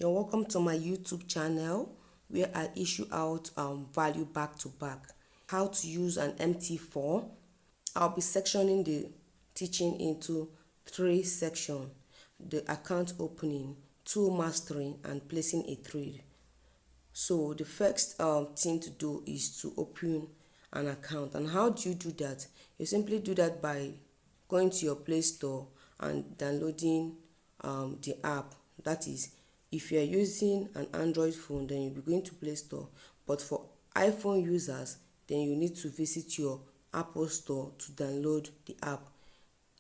You're welcome to my YouTube channel where I issue out value back to back. How to use an MT4. I'll be sectioning the teaching into 3 sections: the account opening, tool mastering, and placing a trade. So the first thing to do is to open an account. And how do you do that? You simply do that by going to your Play Store and downloading the app. That is, if you are using an Android phone, then you'll be going to Play Store. But for iPhone users, then you need to visit your Apple Store to download the app.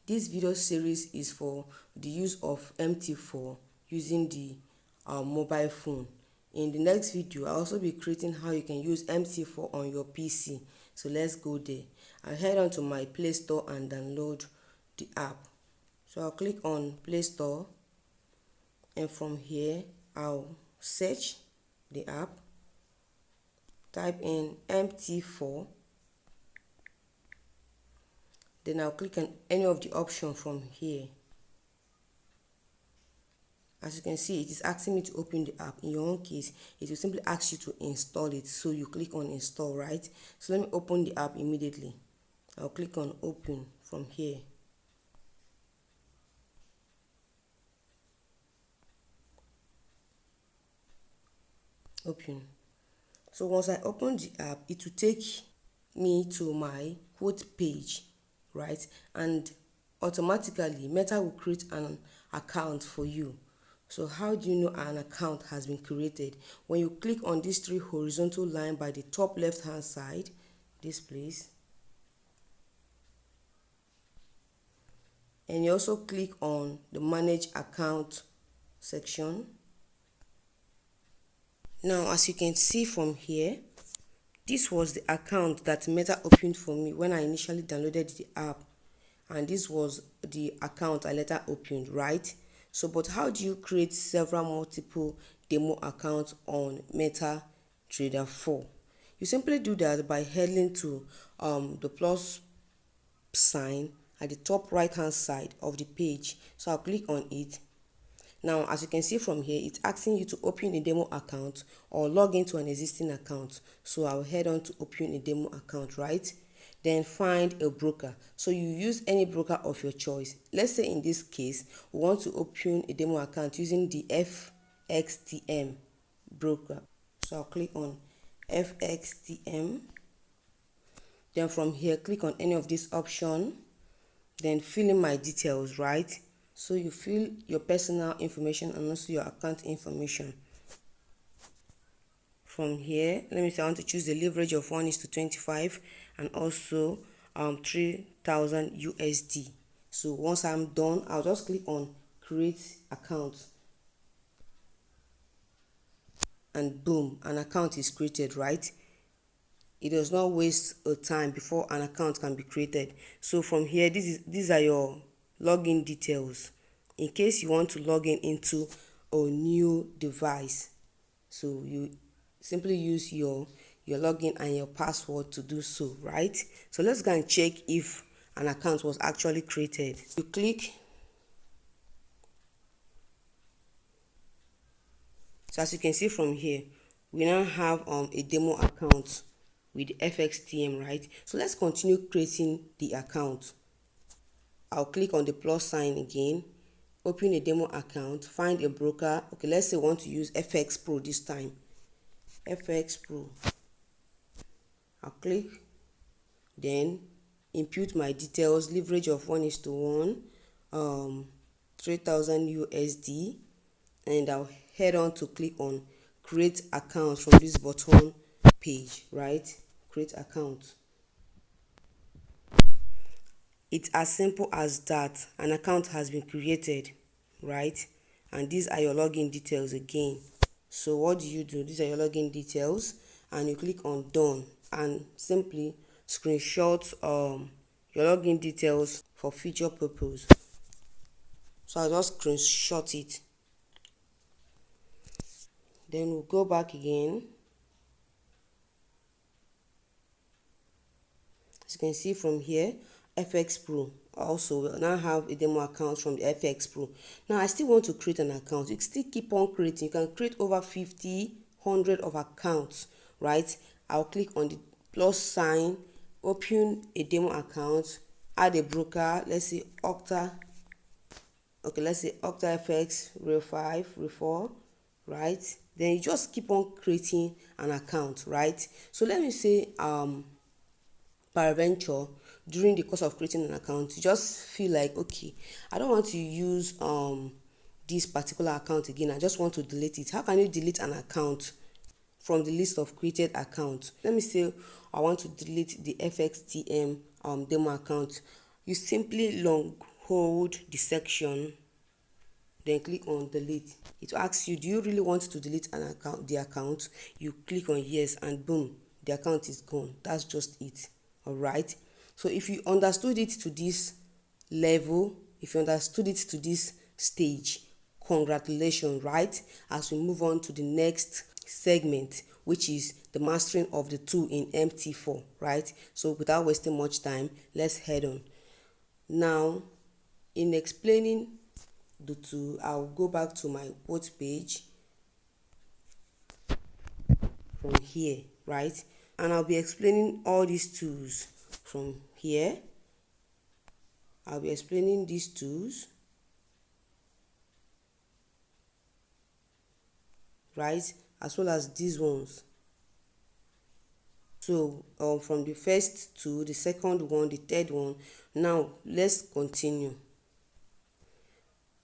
This video series is for the use of MT4 using the mobile phone. In the next video, I'll also be creating how you can use MT4 on your PC. So let's go there. I'll head on to my Play Store and download the app. So I'll click on Play Store, and from here I'll search the app, type in MT4. Then I'll click on any of the options from here. As you can see, it is asking me to open the app. In your own case, it will simply ask you to install it. So you click on install, right? So let me open the app immediately. I'll click on open from here. Open. So once I open the app, it will take me to my quote page, right? And automatically Meta will create an account for you. So how do you know an account has been created? When you click on these 3 horizontal lines by the top left hand side, this place, and you also click on the manage account section. Now as you can see from here, this was the account that Meta opened for me when I initially downloaded the app, and this was the account I later opened, right? So but how do you create several multiple demo accounts on MetaTrader 4? You simply do that by heading to the plus sign at the top right hand side of the page. So I'll click on it. Now as you can see from here, it's asking you to open a demo account or log into an existing account. So I'll head on to open a demo account, right? Then find a broker. So you use any broker of your choice. Let's say in this case we want to open a demo account using the FXTM broker. So I'll click on FXTM. Then from here, click on any of these options. Then fill in my details, right? So you fill your personal information and also your account information. From here, let me say I want to choose the leverage of 1:25 and also 3,000 USD. So once I'm done, I'll just click on create account, and boom, an account is created, right? It does not waste a time before an account can be created. So from here, these are your login details in case you want to log in into a new device. So you simply use your login and your password to do so, right? So let's go and check if an account was actually created. You click. So as you can see from here, we now have a demo account with the FXTM, right? So let's continue creating the account. I'll click on the plus sign again, open a demo account, find a broker. Okay, let's say we want to use FX Pro this time. FX Pro. I'll click, then input my details, leverage of 1:1, 3,000 USD, and I'll head on to click on create account from this bottom page, right? Create account. It's as simple as that. An account has been created, right? And these are your login details again. So what do? These are your login details, and you click on done and simply screenshot your login details for future purpose. So I'll just screenshot it. Then we'll go back again. As you can see from here, FX Pro Also, we now have a demo account from the FX Pro. Now I still want to create an account. You still keep on creating. You can create over 50, 100 of accounts, right? I'll click on the plus sign, open a demo account, add a broker. Let's say Octa. Okay, let's say Octa FX Real 5, Real 4, right? Then you just keep on creating an account, right? So let me say peradventure during the course of creating an account you just feel like, okay, I don't want to use this particular account again, I just want to delete it. How can you delete an account from the list of created accounts? Let me say I want to delete the FXTM demo account. You simply long hold the section, then click on delete. It asks you, do you really want to delete an account, the account? You click on yes, and boom, the account is gone. That's just it. All right. So if you understood it to this level, if you understood it to this stage, congratulations, right? As we move on to the next segment, which is the mastering of the tool in MT4, right? So without wasting much time, let's head on. Now, in explaining the tool, I'll go back to my quote page from here, right? And I'll be explaining all these tools from here. I'll be explaining these tools, right, as well as these ones. So from the first tool, the second one, the third one. Now let's continue.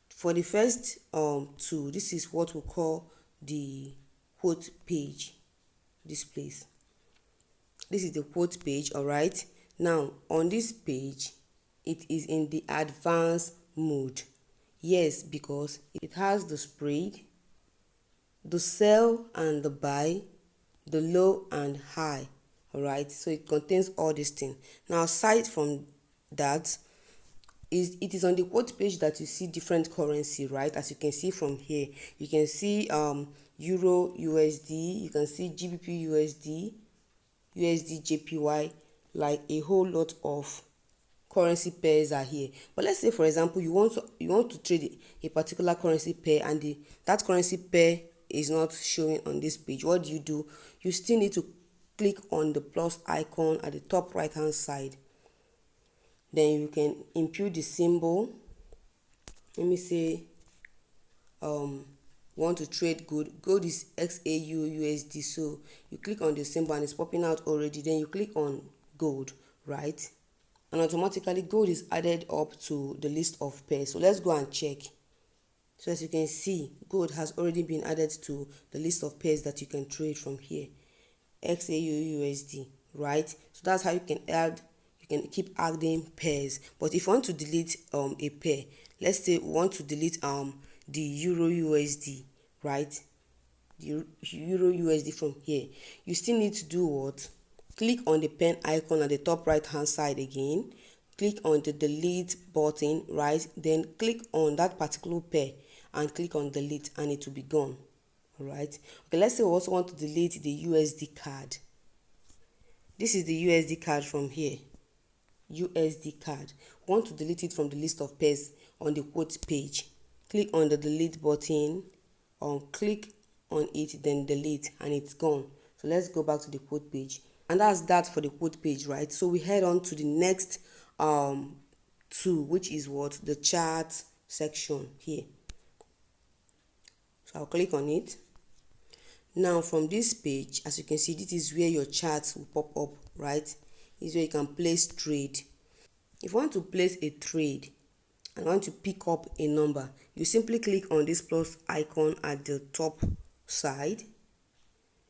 For the first tool, this is what we call the quote page. This place, this is the quote page. All right, now on this page it is in the advanced mode. Yes, because it has the spread, the sell and the buy, the low and high. All right, so it contains all these things. Now aside from that, it is on the quote page that you see different currency, right? As you can see from here, you can see Euro USD, you can see GBP USD, USD JPY, like a whole lot of currency pairs are here. But let's say, for example, you want to trade a particular currency pair, and that currency pair is not showing on this page. What do? You still need to click on the plus icon at the top right hand side. Then you can input the symbol. Let me say want to trade gold is XAU USD. So you click on the symbol and it's popping out already. Then you click on gold, right? And automatically gold is added up to the list of pairs. So let's go and check. So as you can see, gold has already been added to the list of pairs that you can trade from here. XAU USD, right? So that's how you can add, you can keep adding pairs. But if you want to delete a pair, let's say we want to delete the Euro USD, right? The Euro USD from here, you still need to do what? Click on the pen icon at the top right hand side again, click on the delete button, right? Then click on that particular pair and click on delete, and it will be gone. All right. Okay, let's say we also want to delete the USD card. This is the USD card from here. USD card. We want to delete it from the list of pairs on the quote page. Click on the delete button, click on it, then delete, and it's gone. So let's go back to the quote page. And that's that for the quote page, right? So we head on to the next tool, which is what? The chart section here. So I'll click on it. Now from this page, as you can see, this is where your charts will pop up, right? This is where you can place trade. If you want to place a trade and want to pick up a number, you simply click on this plus icon at the top side,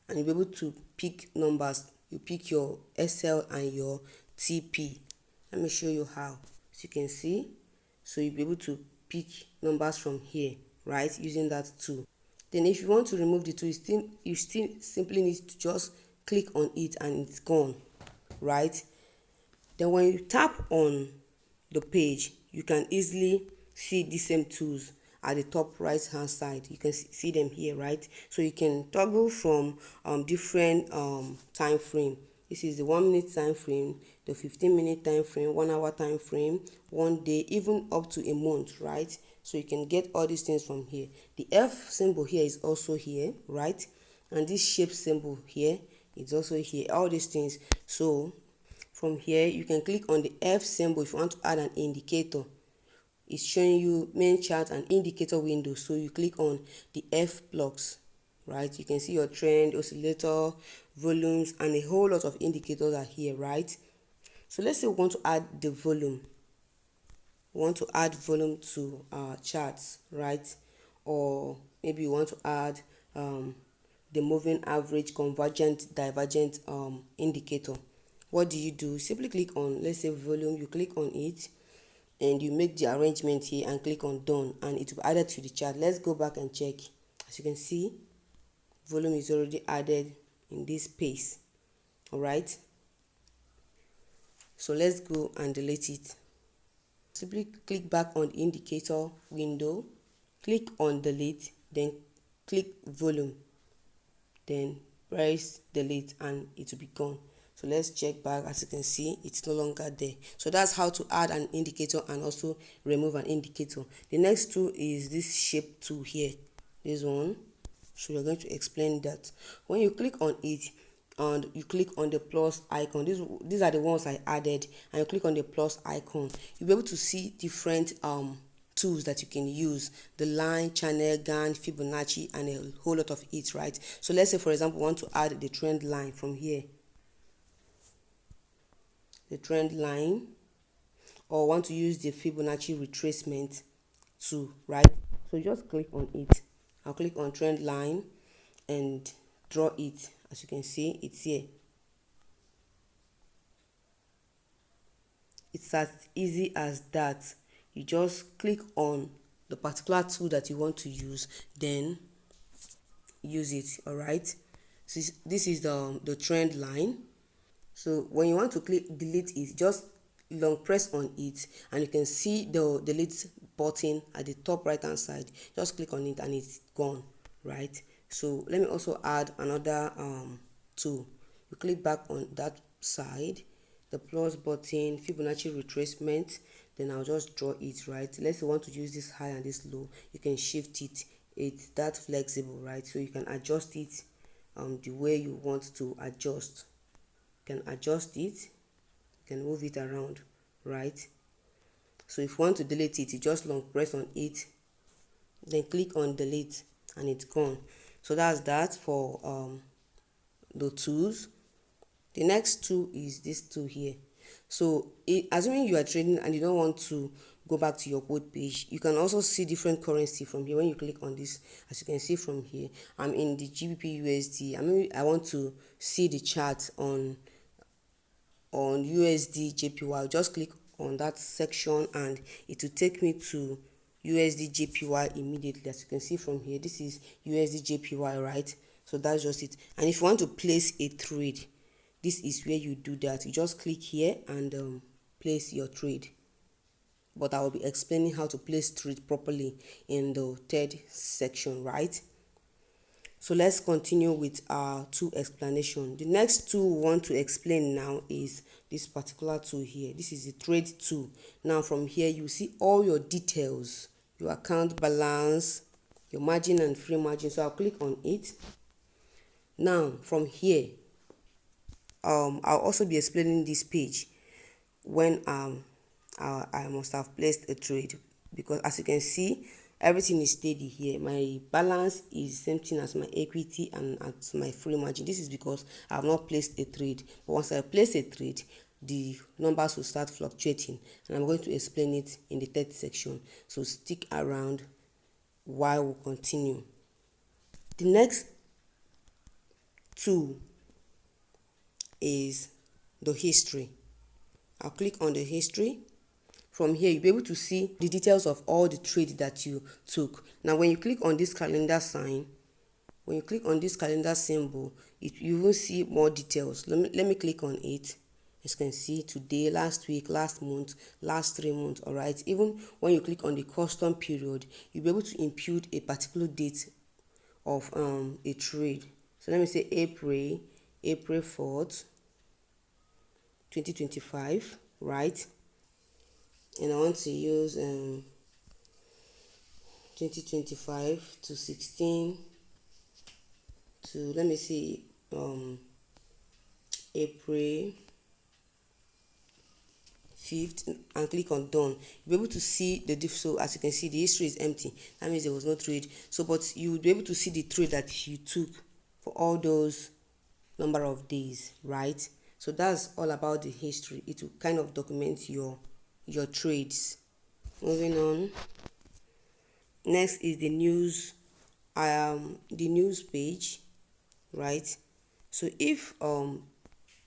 and you'll be able to pick numbers. You pick your SL and your TP. Let me show you how. So you can see, so you'll be able to pick numbers from here, right, using that tool. Then if you want to remove the tool, you still simply need to just click on it and it's gone, right? Then when you tap on the page, you can easily see the same tools at the top right hand side. You can see them here, right? So you can toggle from different time frame. This is the 1 minute time frame, the 15-minute time frame, 1 hour time frame, 1 day, even up to a month, right? So you can get all these things from here. The F symbol here is also here, right? And this shape symbol here is also here, all these things. So from here you can click on the F symbol if you want to add an indicator. It's showing you main chart and indicator window, so you click on the F blocks, right? You can see your trend, oscillator, volumes, and a whole lot of indicators are here, right? So let's say we want to add the volume. We want to add volume to our charts, right? Or maybe you want to add the moving average convergent divergent indicator. What do? Simply click on, let's say, volume. You click on it and you make the arrangement here and click on done, and it will be added to the chart. Let's go back and check. As you can see, volume is already added in this space. All right, so let's go and delete it. Simply click back on the indicator window, click on delete, then click volume, then press delete, and it will be gone. So let's check back. As you can see, it's no longer there. So that's how to add an indicator and also remove an indicator. The next tool is this shape tool here, this one. So we're going to explain that. When you click on it and you click on the plus icon, these are the ones I added, and you click on the plus icon, you'll be able to see different tools that you can use: the line, channel, Gann, Fibonacci, and a whole lot of it, right? So let's say, for example, we want to add the trend line from here, the trend line, or want to use the Fibonacci retracement tool, right? So just click on it. I'll click on trend line and draw it. As you can see, it's here. It's as easy as that. You just click on the particular tool that you want to use, then use it. All right, so this is the trend line. So when you want to click delete it, just long press on it, and you can see the delete button at the top right hand side. Just click on it and it's gone, right? So let me also add another tool. You click back on that side, the plus button, Fibonacci retracement, then I'll just draw it, right? Let's say you want to use this high and this low, you can shift it. It's that flexible, right? So you can adjust it the way you want to adjust. You can adjust it, you can move it around, right? So if you want to delete it, you just long press on it, then click on delete, and it's gone. So that's that for the tools. The next tool is this tool here. So assuming you are trading and you don't want to go back to your code page, you can also see different currency from here. When you click on this, as you can see from here, I'm in the GBP USD. I want to see the chart on USD JPY. I'll just click on that section and it will take me to USD JPY immediately. As you can see from here, this is USD JPY, right? So that's just it. And if you want to place a trade, this is where you do that. You just click here and place your trade. But I will be explaining how to place trade properly in the third section, right? So let's continue with our tool explanation. The next tool we want to explain now is this particular tool here. This is the trade tool. Now from here you see all your details, your account balance, your margin and free margin. So I'll click on it. Now from here, I'll also be explaining this page when I must have placed a trade, because as you can see, everything is steady here. My balance is same thing as my equity and as my free margin. This is because I have not placed a trade. But once I place a trade, the numbers will start fluctuating, and I'm going to explain it in the third section. So stick around while we continue. The next tool is the history. I'll click on the history. From here, you'll be able to see the details of all the trades that you took. Now, when you click on this calendar sign, when you click on this calendar symbol, you will see more details. Let me click on it. As you can see, today, last week, last month, last 3 months, all right? Even when you click on the custom period, you'll be able to impute a particular date of a trade. So let me say April 4th, 2025, right? And I want to use 2025 to 16 to, let me see, April 5th, and click on done. You'll be able to see the diff. So as you can see, the history is empty. That means there was no trade. So but you will be able to see the trade that you took for all those number of days, right? So that's all about the history. It will kind of document your trades. Moving on, next is the news page, right? So if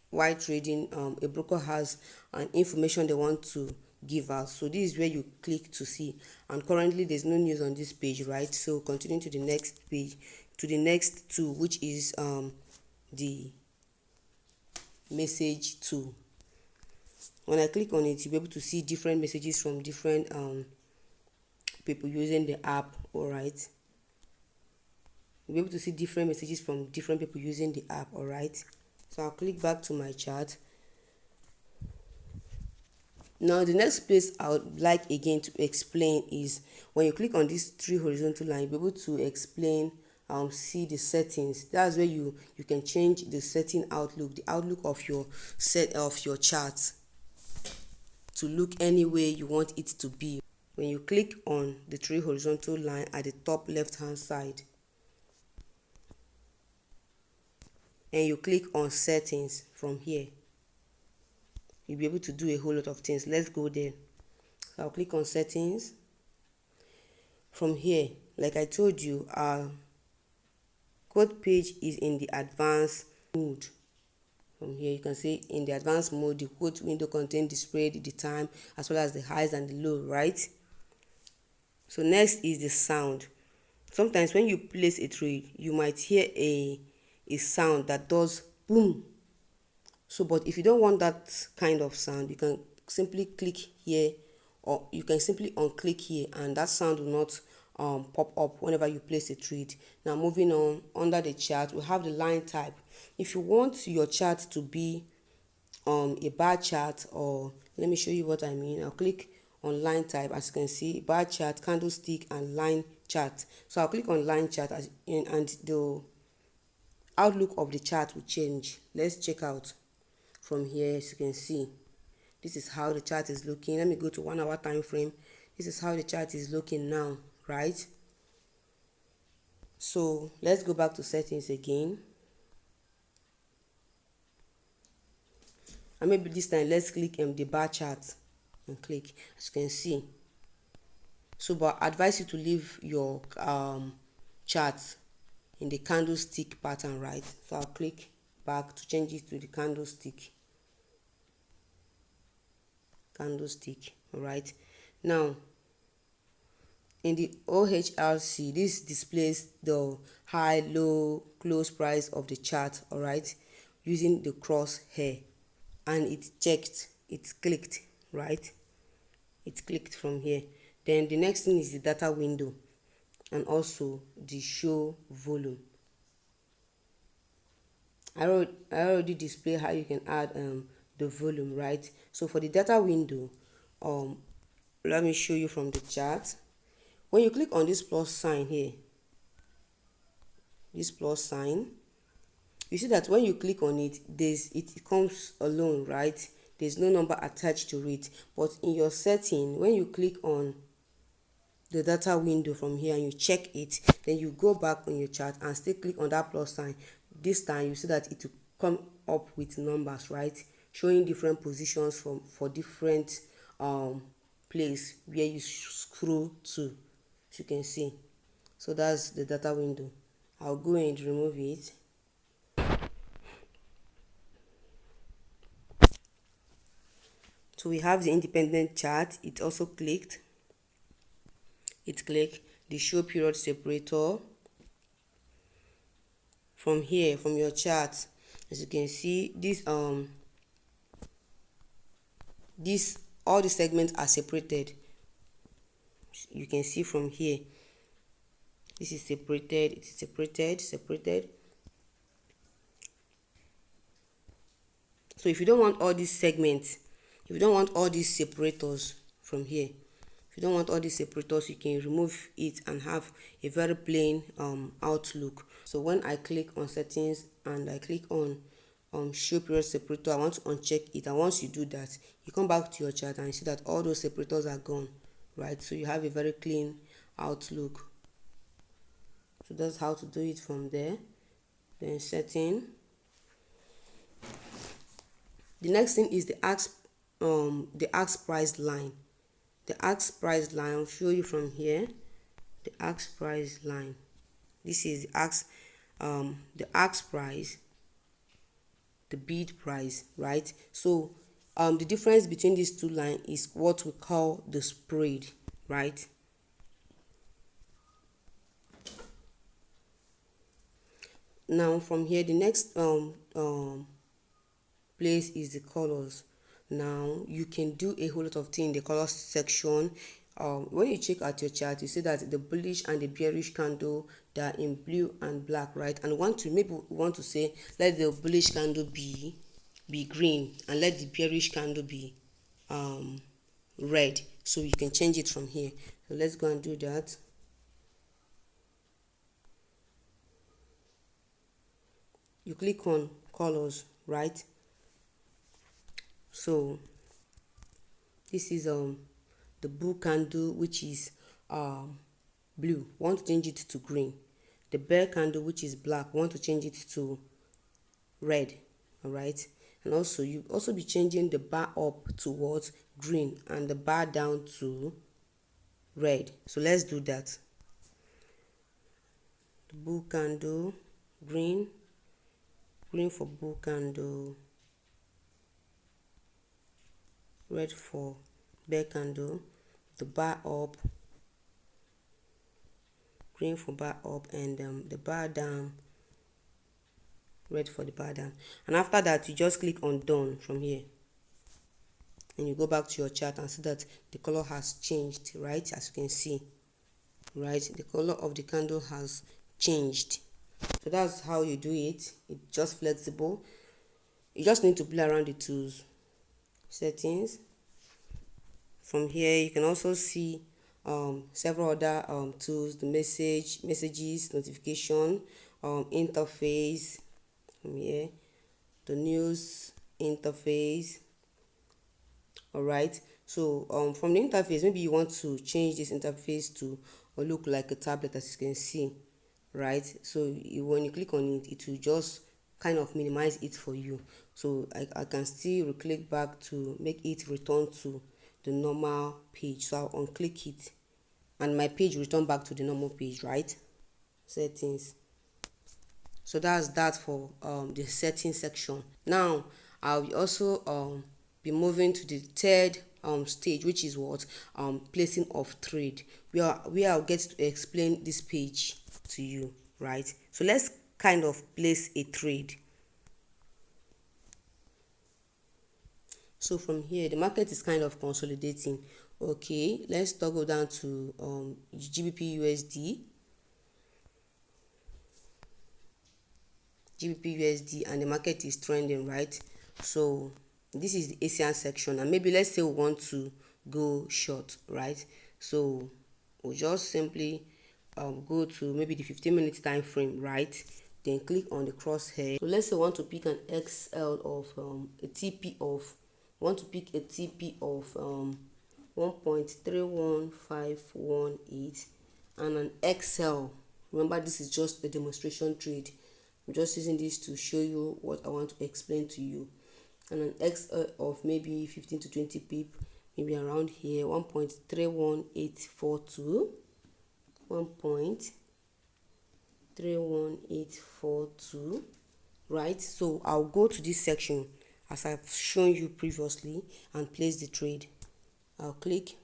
while trading, a broker has an information they want to give out, so this is where you click to see, and currently there's no news on this page, right? So continue to the next page, to the next tool, which is the message tool. When I click on it, you'll be able to see different messages from different people using the app. All right, you'll be able to see different messages from different people using the app. All right, so I'll click back to my chart. Now the next place I would like again to explain is when you click on these three horizontal lines, you'll be able to explain see the settings. That's where you can change the setting outlook, the outlook of your chart to look any way you want it to be. When you click on the three horizontal line at the top left hand side and you click on settings from here, you'll be able to do a whole lot of things. Let's go there. So I'll click on settings. From here, like I told you, our code page is in the advanced mode. From here you can see in the advanced mode, the quote window contains the spread, the time, as well as the highs and the low, right? So next is the sound. Sometimes when you place a trade, you might hear a sound that does boom. So but if you don't want that kind of sound, you can simply click here, or you can simply unclick here, and that sound will not pop up whenever you place a trade. Now moving on, under the chart we have the line type. If you want your chart to be a bar chart, or let me show you what I mean, I'll click on line type. As you can see, bar chart, candlestick, and line chart. So I'll click on line chart and the outlook of the chart will change. Let's check out from here. As you can see, this is how the chart is looking. Let me go to 1 hour time frame. This is how the chart is looking now, right? So let's go back to settings again, and maybe this time let's click the bar chart and click. As you can see, so but I advise you to leave your chart in the candlestick pattern, right? So I'll click back to change it to the candlestick. All right, now in the OHRC, this displays the high, low, close price of the chart, all right, using the crosshair, and it's checked, it's clicked, right? It's clicked from here. Then the next thing is the data window and also the show volume. I already display how you can add the volume, right? So for the data window, let me show you from the chart. When you click on this plus sign here, this plus sign, you see that when you click on it, it comes alone, right? There's no number attached to it. But in your setting, when you click on the data window from here and you check it, then you go back on your chart and still click on that plus sign. This time you see that it will come up with numbers, right, showing different positions for different place where you scroll to, as you can see. So that's the data window. I'll go and remove it. So we have the independent chart. It also clicked. It clicked the show period separator. From here, from your chart, as you can see, this all the segments are separated. You can see from here, this is separated, it is separated. So if you don't want all these segments, if you don't want all these separators from here, if you don't want all these separators, you can remove it and have a very plain outlook. So when I click on settings and I click on show period separator, I want to uncheck it, and once you do that, you come back to your chart and you see that all those separators are gone, right? So you have a very clean outlook. So that's how to do it from there. Then setting. The next thing is the ask price line. The ask price line, I'll show you from here. The ask price line. This is the ask price, the bid price, right? So the difference between these two lines is what we call the spread, right? Now from here, the next place is the colors. Now you can do a whole lot of things in the colors section. When you check at your chart, you see that the bullish and the bearish candle, they are in blue and black, right? And maybe we want to say, let the bullish candle be green and let the bearish candle be red. So you can change it from here. So let's go and do that. You click on colors, right? So this is the bull candle, which is blue, want to change it to green. The bear candle, which is black, want to change it to red. All right, and also you also be changing the bar up towards green and the bar down to red. So let's do that. The bull candle, green for bull candle, red for bear candle, the bar up, green for bar up, and the bar down, red for the bar down. And after that, you just click on done from here, and you go back to your chart and see that the color has changed, right? As you can see, right, the color of the candle has changed. So that's how you do it. It's just flexible. You just need to play around the tools. Settings. From here, you can also see several other tools, the messages, notification, interface. From here, the news interface. All right, so from the interface, maybe you want to change this interface to look like a tablet, as you can see, right? So when you click on it, it will just kind of minimize it for you. So I can still click back to make it return to the normal page. So I'll unclick it and my page will return back to the normal page, right? Settings. So that's that for the settings section. Now I'll also be moving to the third stage, which is what placing of trade, where I'll get to explain this page to you, right? So let's kind of place a trade. So from here, the market is kind of consolidating. Okay, let's toggle down to GBP USD. GBP USD, and the market is trending, right? So this is the ASEAN section, and maybe let's say we want to go short, right? So we'll just simply go to maybe the 15-minute time frame, right? Then click on the crosshair. So let's say we want to pick an XL of a TP of, want to pick a TP of 1.31518 and an XL. Remember, this is just a demonstration trade. I'm just using this to show you what I want to explain to you. And an XL of maybe 15 to 20 pip, maybe around here, 1.31842, 1.31842, right? So I'll go to this section as I've shown you previously and place the trade. I'll click,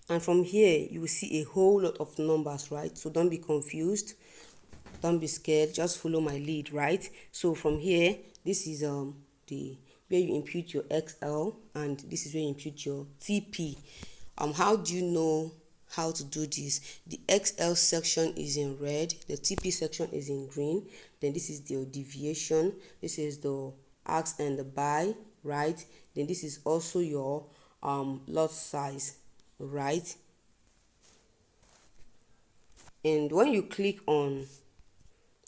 and from here you will see a whole lot of numbers, right? So don't be confused, don't be scared, just follow my lead, right? So from here, this is the where you impute your XL, and this is where you impute your TP. How do you know how to do this? The XL section is in red, the TP section is in green, then this is the deviation, this is the ask and the buy, right? Then this is also your lot size, right? And when you click on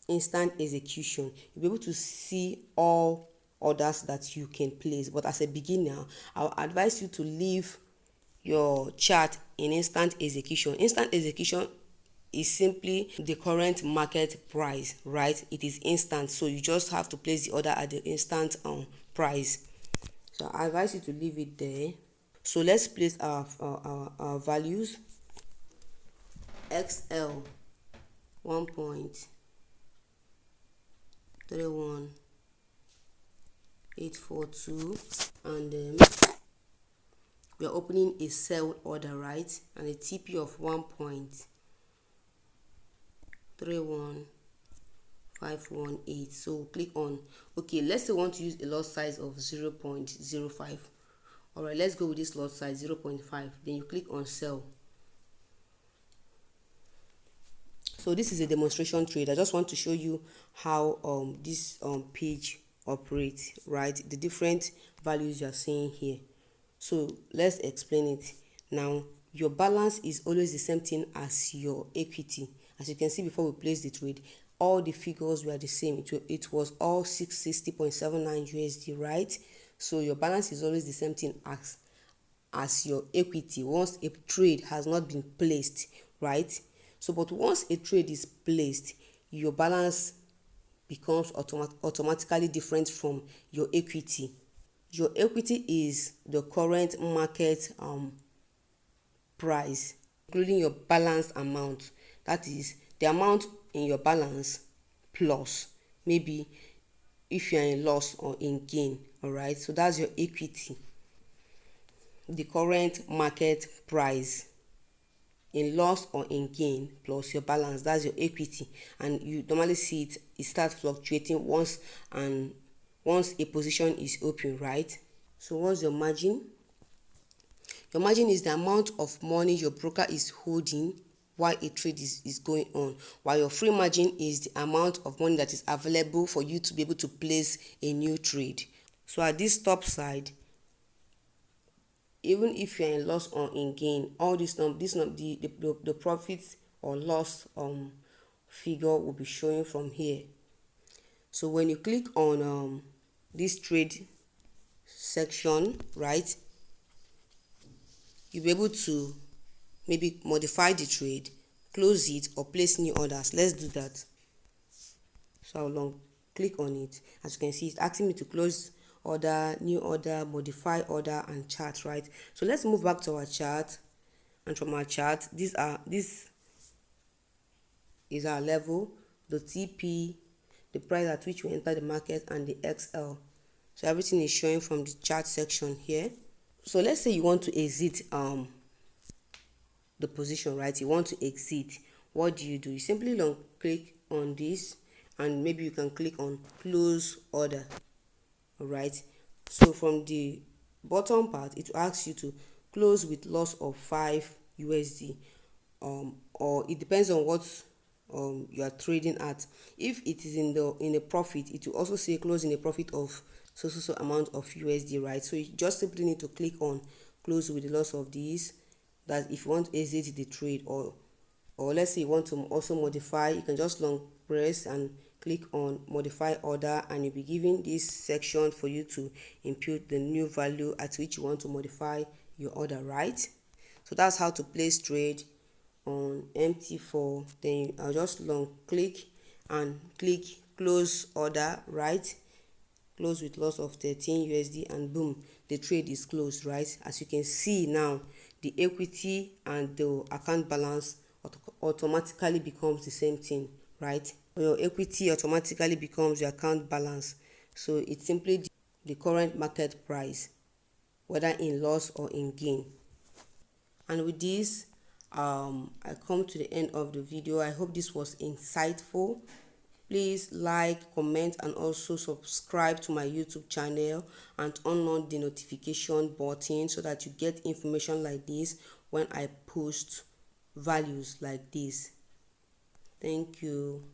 instant execution, you'll be able to see all orders that you can place. But as a beginner, I'll advise you to leave your chart in instant execution. Instant execution is simply the current market price, right? It is instant, so you just have to place the order at the instant price. So I advise you to leave it there. So let's place our values. XL 1.31842, and we are opening a sell order, right? And a TP of 1.31518. So click on okay. Let's say we want to use a lot size of 0.05. All right, let's go with this lot size 0.5. Then you click on sell. So this is a demonstration trade. I just want to show you how this page operates, right? The different values you are seeing here. So let's explain it. Now your balance is always the same thing as your equity. As you can see, before we place the trade, all the figures were the same. It was all 660.79 USD, right? So your balance is always the same thing as your equity once a trade has not been placed, right? So but once a trade is placed, your balance becomes automatically different from your equity. Your equity is the current market price, including your balance amount. That is the amount in your balance plus maybe if you're in loss or in gain. All right, so that's your equity, the current market price in loss or in gain plus your balance. That's your equity, and you normally see it start fluctuating once a position is open, right? So what's your margin? Your margin is the amount of money your broker is holding while a trade is going on, while your free margin is the amount of money that is available for you to be able to place a new trade. So at this top side, even if you're in loss or in gain, all the profits or loss figure will be showing from here. So when you click on this trade section, right, you'll be able to maybe modify the trade, close it, or place new orders. Let's do that. So I'll click on it. As you can see, it's asking me to close order, new order, modify order, and chart, right? So let's move back to our chart, and from our chart, this is our level, the TP, the price at which we enter the market, and the XL. So everything is showing from the chart section here. So let's say you want to exit the position, right? You want to exit. What do? You simply click on this, and maybe you can click on close order. All right, so from the bottom part, it will ask you to close with loss of 5 USD, or it depends on what you are trading at. If it is in a profit, it will also say close in a profit of so amount of USD, right? So you just simply need to click on close with the loss of these. That if you want to exit the trade, or let's say you want to also modify, you can just long press and click on modify order, and you'll be given this section for you to input the new value at which you want to modify your order, right? So that's how to place trade on MT4. Then I'll just long click and click close order, right? Close with loss of 13 USD, and boom, the trade is closed, right? As you can see now, the equity and the account balance automatically becomes the same thing, right? Your equity automatically becomes your account balance. So it's simply the current market price, whether in loss or in gain. And with this, I come to the end of the video. I hope this was insightful. Please like, comment, and also subscribe to my YouTube channel, and turn on the notification button so that you get information like this when I post values like this. Thank you.